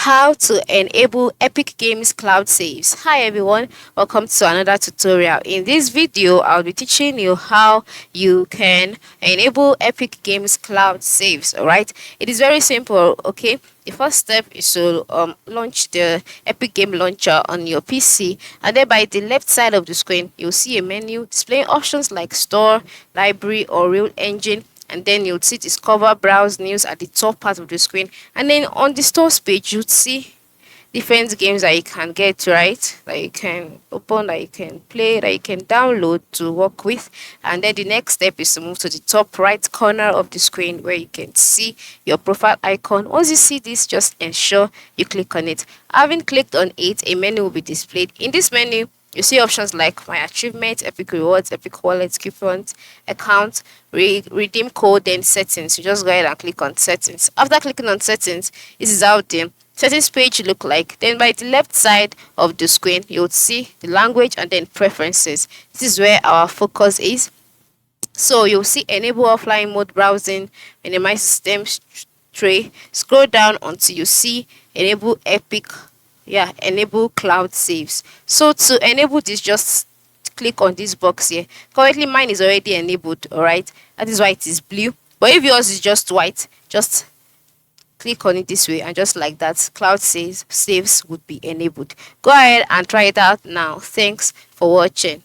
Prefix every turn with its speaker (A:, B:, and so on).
A: How to enable Epic Games Cloud Saves. Hi everyone, welcome to another tutorial. In this video, I'll be teaching you how you can enable Epic Games Cloud Saves. Alright, it is very simple. Okay, the first step is to launch the Epic Game Launcher on your PC, and then by the left side of the screen, you'll see a menu displaying options like Store, Library, or Real Engine, and then you'd see discover browse news at the top part of the screen, and then on the stores page you'd see different games that you can get, right, that you can open, that you can play, that you can download to work with. And then the next step is to move to the top right corner of the screen where you can see your profile icon. Once you see this, just ensure you click on it. Having clicked on it, a menu will be displayed. In this menu, you see options like My Achievement, Epic Rewards, Epic Wallet, Coupons, Account, Redeem Code, then Settings. You just go ahead and click on Settings. After clicking on Settings, this is how the settings page look like. Then by the left side of the screen, you would see the language and then preferences. This is where our focus is. So you'll see Enable Offline Mode Browsing, Minimize System Tray. Scroll down until you see Enable Enable Cloud Saves. So to enable this, just click on this box here. Currently mine is already enabled. All right, that is why it is blue, but if yours is just white, just click on it this way, and just like that, cloud saves would be enabled. Go ahead and try it out now. Thanks for watching.